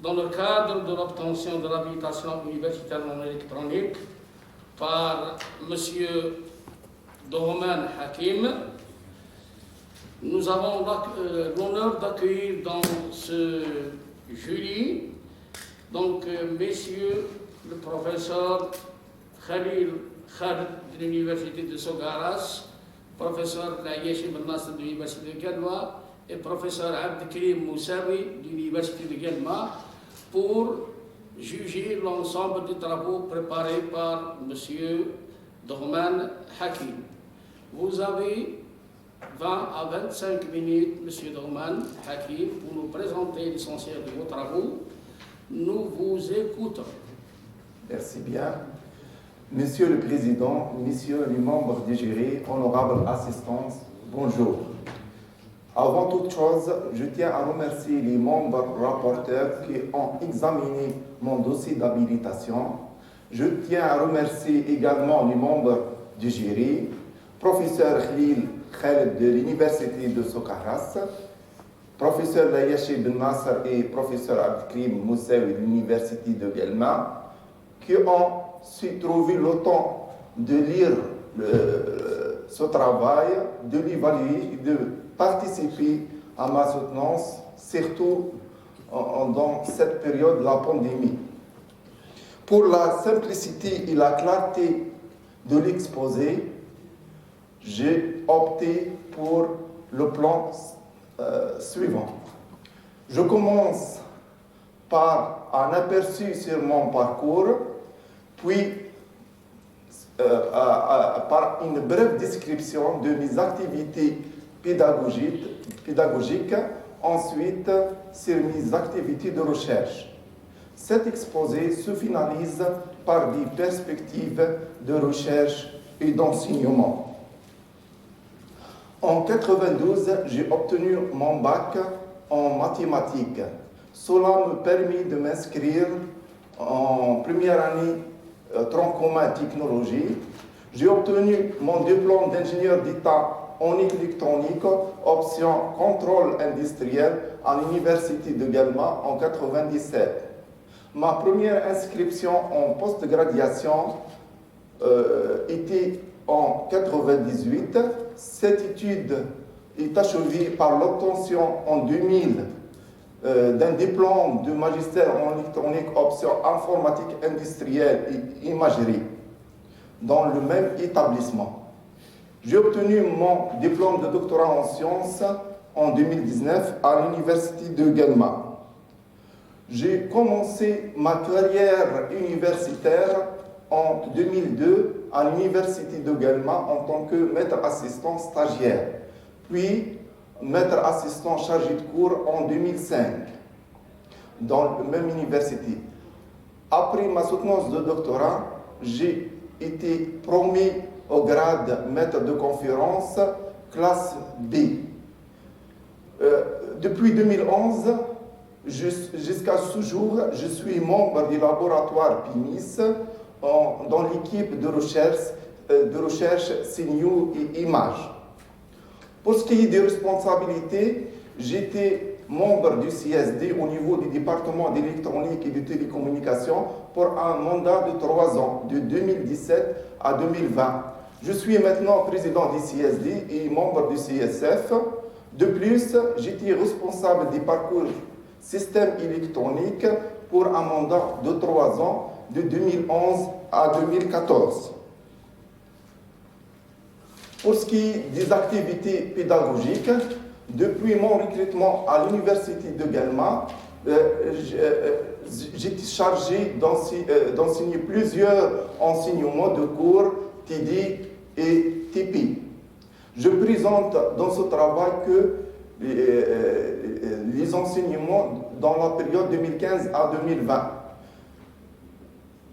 Dans le cadre de l'obtention de l'habilitation universitaire non électronique par M. Dohman Hakim, nous avons l'honneur d'accueillir dans ce jury messieurs le professeur Khalil Khaled de l'université de Sogaras, professeur Layesh Ibn Nasr de l'université de Guelma et professeur Abdelkrim Moussaoui de l'université de Guelma pour juger l'ensemble des travaux préparés par M. Dohman Hakim. Vous avez 20 à 25 minutes, M. Dohman Hakim, pour nous présenter l'essentiel de vos travaux. Nous vous écoutons. Merci bien. Monsieur le Président, Messieurs les membres du jury, honorable assistance, bonjour. Avant toute chose, je tiens à remercier les membres rapporteurs qui ont examiné mon dossier d'habilitation. Je tiens à remercier également les membres du jury, professeur Khalil Khaled de l'université de Sogaras, professeur Layesh Ibn Nasr et professeur Abdelkrim Moussaoui de l'université de Guelma, qui ont su trouver le temps de lire ce travail, de l'évaluer et de participer à ma soutenance, surtout dans cette période de la pandémie. Pour la simplicité et la clarté de l'exposé, j'ai opté pour le plan suivant. Je commence par un aperçu sur mon parcours, puis par une brève description de mes activités pédagogiques, ensuite sur mes activités de recherche. Cet exposé se finalise par des perspectives de recherche et d'enseignement. En 1992, j'ai obtenu mon bac en mathématiques. Cela me permet de m'inscrire en première année tronc commun technologie. J'ai obtenu mon diplôme d'ingénieur d'État en électronique, option contrôle industriel à l'université de Guelma en 1997. Ma première inscription en post-graduation était en 1998. Cette étude est achevée par l'obtention en 2000 d'un diplôme de magistère en électronique option informatique industrielle et imagerie dans le même établissement. J'ai obtenu mon diplôme de doctorat en sciences en 2019 à l'université de Guelma. J'ai commencé ma carrière universitaire en 2002 à l'université de Guelma en tant que maître assistant stagiaire, puis maître assistant chargé de cours en 2005 dans la même université. Après ma soutenance de doctorat, j'ai été promu au grade maître de conférence classe B. Depuis 2011, jusqu'à ce jour, je suis membre du laboratoire PIMIS dans l'équipe de recherche CNU et Images. Pour ce qui est des responsabilités, j'étais membre du CSD au niveau du département d'électronique et de télécommunications pour un mandat de 3 ans, de 2017 à 2020. Je suis maintenant président du CSD et membre du CSF. De plus, j'étais responsable des parcours système électronique pour un mandat de 3 ans, de 2011 à 2014. Pour ce qui est des activités pédagogiques, depuis mon recrutement à l'université de Guelma, j'étais chargé d'enseigner plusieurs enseignements de cours TD et TP. Je présente dans ce travail que les enseignements dans la période 2015 à 2020.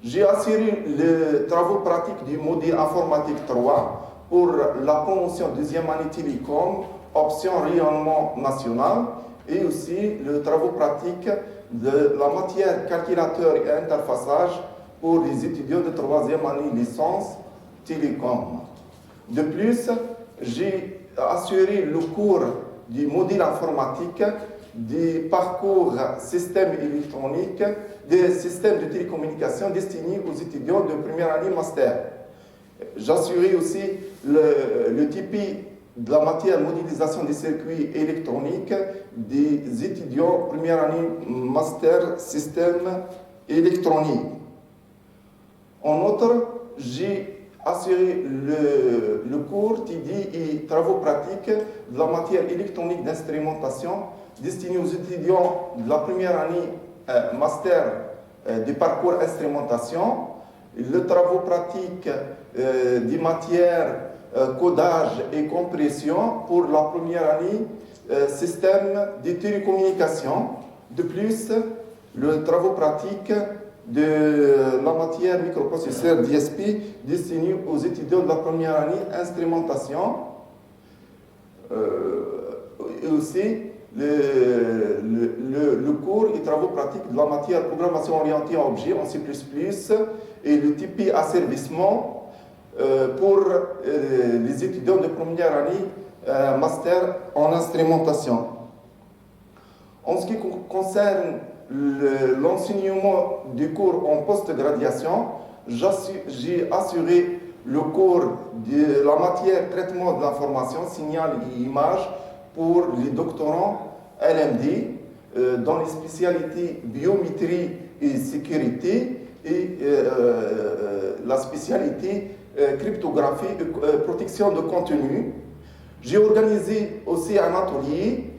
J'ai assuré les travaux pratiques du module informatique 3 pour la promotion deuxième année télécom, option rayonnement national, et aussi les travaux pratiques de la matière calculateur et interfaçage pour les étudiants de troisième année licence télécom. De plus, j'ai assuré le cours du module informatique des parcours systèmes électroniques, des systèmes de télécommunication destinés aux étudiants de première année master. J'assurais aussi le TIPI de la matière modélisation des circuits électroniques des étudiants première année master système électronique. En outre, j'ai assuré le cours TD et travaux pratiques de la matière électronique d'instrumentation destiné aux étudiants de la première année master du parcours instrumentation, le travaux pratiques des matières codage et compression pour la première année système de télécommunication. De plus, le travaux pratiques de la matière microprocesseur DSP destiné aux étudiants de la première année instrumentation et aussi le cours et travaux pratiques de la matière programmation orientée en objet en C++ et le TIPI asservissement pour les étudiants de première année master en instrumentation. En ce qui concerne l'enseignement du cours en post-graduation, j'ai assuré le cours de la matière traitement de l'information, signal et image pour les doctorants LMD dans les spécialités biométrie et sécurité et la spécialité cryptographie et protection de contenu. J'ai organisé aussi un atelier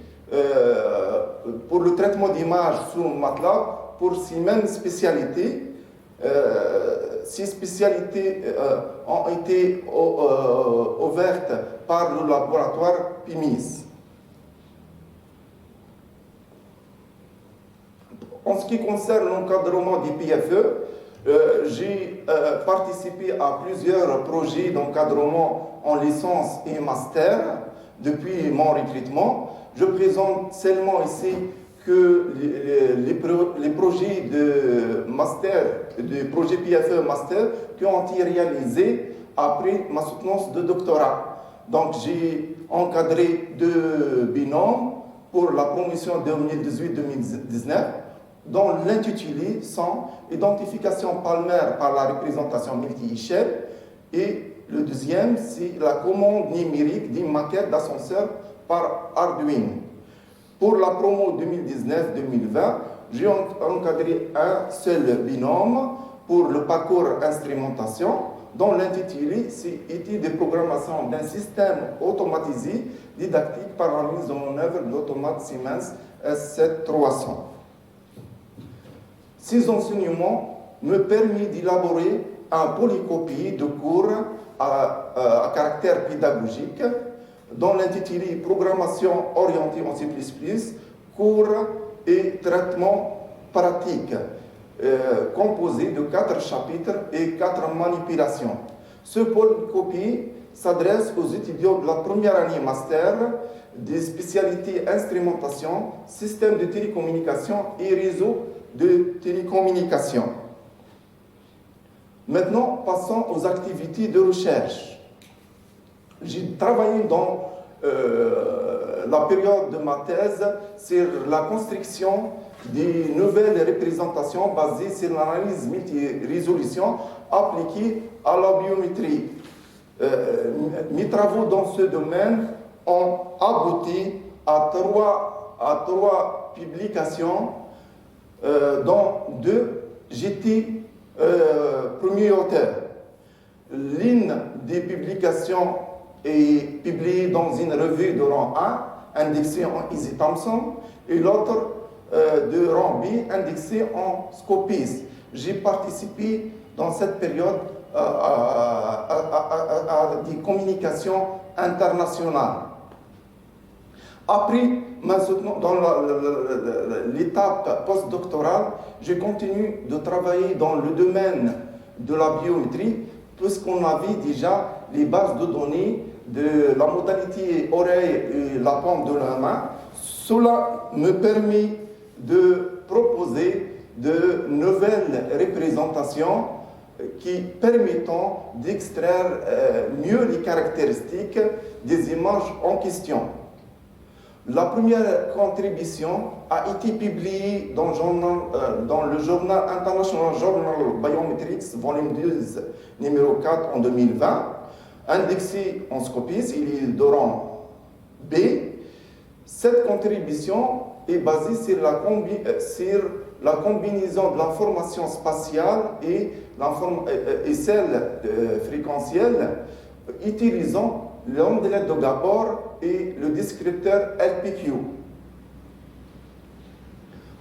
pour le traitement d'images sous MATLAB pour ces mêmes spécialités. Ces spécialités ont été ouvertes par le laboratoire PIMIS. En ce qui concerne l'encadrement des PFE, j'ai participé à plusieurs projets d'encadrement en licence et master depuis mon recrutement. Je présente seulement ici que les projets de master, des projets PFE master qui ont été réalisés après ma soutenance de doctorat. Donc j'ai encadré 2 binômes pour la promotion 2018-2019 dont l'intitulé sont identification palmaire par la représentation multi-échelle et le deuxième c'est la commande numérique d'une maquette d'ascenseur par Arduino. Pour la promo 2019-2020, j'ai encadré un seul binôme pour le parcours instrumentation dont l'intitulé c'est étude de programmation d'un système automatisé didactique par la mise en œuvre de l'automate Siemens S7300. Ces enseignements me permettent d'élaborer un polycopie de cours à caractère pédagogique dont l'intitulé Programmation orientée en C++, cours et traitement pratique, composé de 4 chapitres et 4 manipulations. Ce polycopie s'adresse aux étudiants de la première année master des spécialités instrumentation, système de télécommunication et réseau de télécommunication. Maintenant, passons aux activités de recherche. J'ai travaillé dans la période de ma thèse sur la construction des nouvelles représentations basées sur l'analyse multi-résolution appliquée à la biométrie. Mes travaux dans ce domaine ont abouti à trois publications, dont 2, j'étais premier auteur. L'une des publications est publiée dans une revue de rang 1, indexée en Easy Thompson, et l'autre de rang B, indexée en Scopus. J'ai participé dans cette période à des communications internationales. Après, dans l'étape postdoctorale, je continue de travailler dans le domaine de la biométrie, puisqu'on avait déjà les bases de données de la modalité oreille et la paume de la main. Cela me permet de proposer de nouvelles représentations qui permettent d'extraire mieux les caractéristiques des images en question. La première contribution a été publiée dans le journal International Journal Biometrics, volume 12, numéro 4 en 2020, indexé en Scopus, il est de rang B. Cette contribution est basée sur la combinaison de l'information spatiale et celle fréquentielle, utilisant l'ondelette de Gabor et le descripteur LPQ.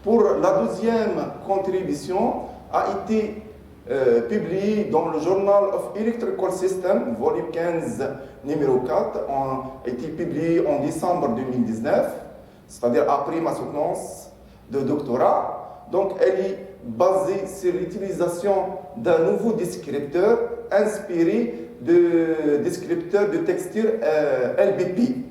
Pour la deuxième contribution, a été publiée dans le Journal of Electrical Systems, volume 15, numéro 4, a été publié en décembre 2019, c'est-à-dire après ma soutenance de doctorat. Donc, elle est basée sur l'utilisation d'un nouveau descripteur inspiré de descripteurs de texture LBP.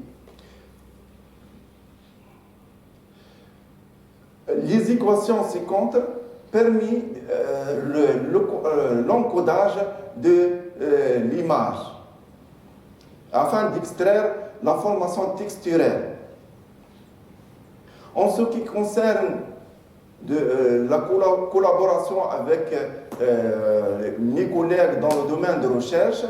Les équations ci-contre permettent l'encodage de l'image afin d'extraire l'information texturelle. En ce qui concerne la collaboration avec mes collègues dans le domaine de recherche,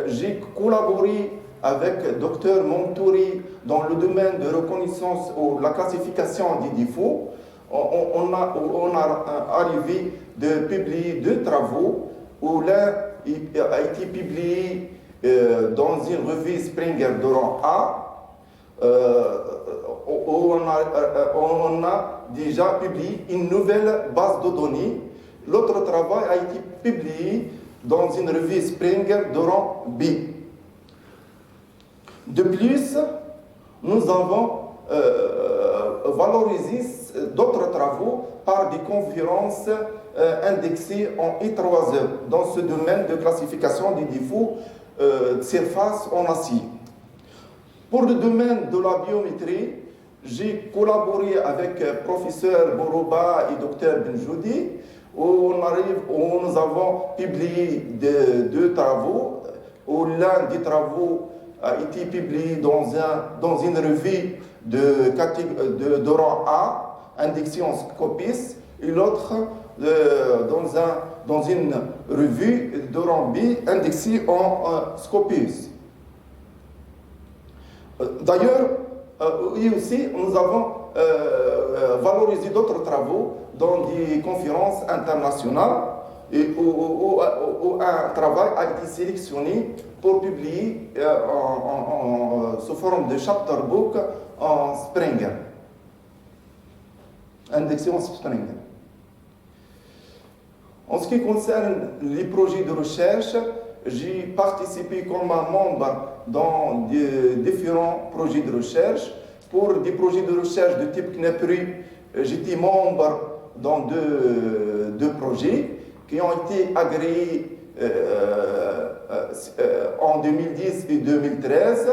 j'ai collaboré avec Dr Montouri dans le domaine de reconnaissance ou la classification des défauts. On a arrivé de publier 2 travaux, où l'un a été publié dans une revue Springer de rang A, où on a déjà publié une nouvelle base de données. L'autre travail a été publié dans une revue Springer de rang B. De plus, nous avons valorisé d'autres travaux par des conférences indexées en I3E dans ce domaine de classification des défauts de surface en acier. Pour le domaine de la biométrie, j'ai collaboré avec professeur Boroba et docteur Benjoudi, où nous avons publié 2 travaux, où l'un des travaux a été publié dans une revue de rang A, indexée en Scopus, et l'autre dans une revue de rang B, indexée en Scopus. D'ailleurs, et aussi, nous avons valorisé d'autres travaux dans des conférences internationales et où un travail a été sélectionné pour publier sous forme de chapter book en Springer, indexé en Springer. En ce qui concerne les projets de recherche, j'ai participé comme un membre dans différents projets de recherche. Pour des projets de recherche de type CNEPRI, j'étais membre dans deux projets qui ont été agréés en 2010 et 2013,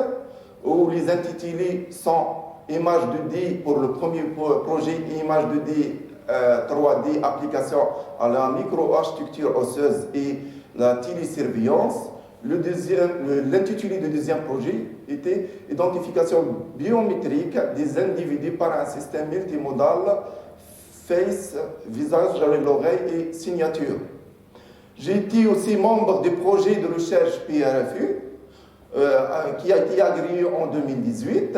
où les intitulés sont Images 2D pour le premier projet et Images 2D 3D, application à la microarchitecture osseuse et la télésurveillance. L'intitulé du deuxième projet était Identification biométrique des individus par un système multimodal face, visage avec l'oreille et signature. J'ai été aussi membre du projet de recherche PRFU qui a été agréé en 2018,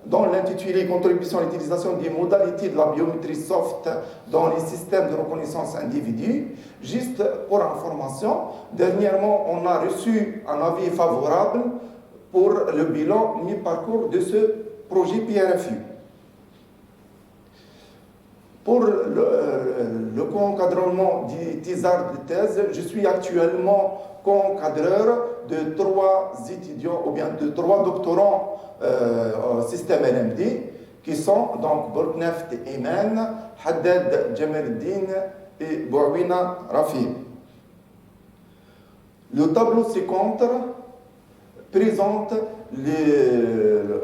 dont l'intitulé Contribution à l'utilisation des modalités de la biométrie soft dans les systèmes de reconnaissance individu. Juste pour information, dernièrement, on a reçu un avis favorable pour le bilan mi-parcours de ce projet PRFU. Pour le co-encadrement des thésards de thèse, je suis actuellement co-encadreur de 3 étudiants ou bien de 3 doctorants au système LMD qui sont donc Borkneft Iman, Haddad Jamaluddin et Bouawina Rafi. Le tableau ci-contre présente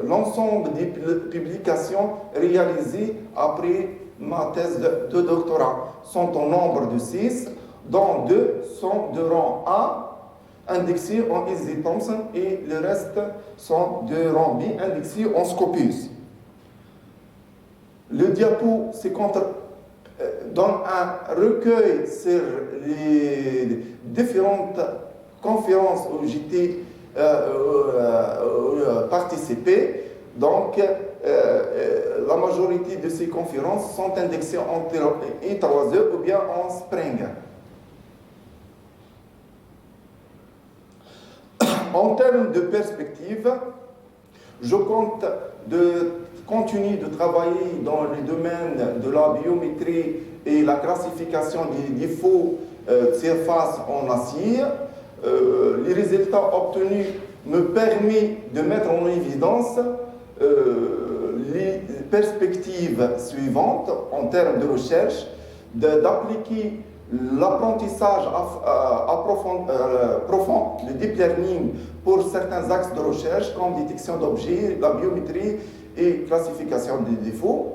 l'ensemble des publications réalisées après ma thèse de doctorat. Sont au nombre de 6, dont 2 sont de rang A, indexés en Easy Thompson, et le reste sont de rang B, indexés en Scopus. Le diapo donne un recueil sur les différentes conférences où j'étais participé. Donc, la majorité de ces conférences sont indexées en I3E ou bien en Spring. En termes de perspective, je compte continuer de travailler dans les domaines de la biométrie et la classification des défauts de surface en acier. Les résultats obtenus me permettent de mettre en évidence les perspectives suivantes en termes de recherche, d'appliquer l'apprentissage profond, le deep learning, pour certains axes de recherche comme détection d'objets, la biométrie et classification des défauts.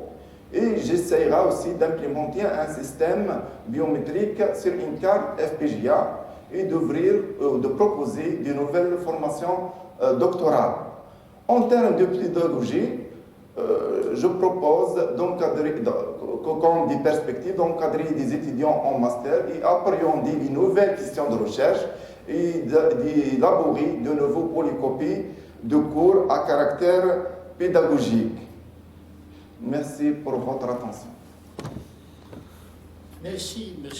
Et j'essaierai aussi d'implémenter un système biométrique sur une carte FPGA et de proposer de nouvelles formations doctorales. En termes de pédagogie, je propose d'encadrer, comme des perspectives, d'encadrer des étudiants en master et appréhender les nouvelles questions de recherche et d'élaborer de nouveaux polycopies de cours à caractère pédagogique. Merci pour votre attention. Merci, monsieur.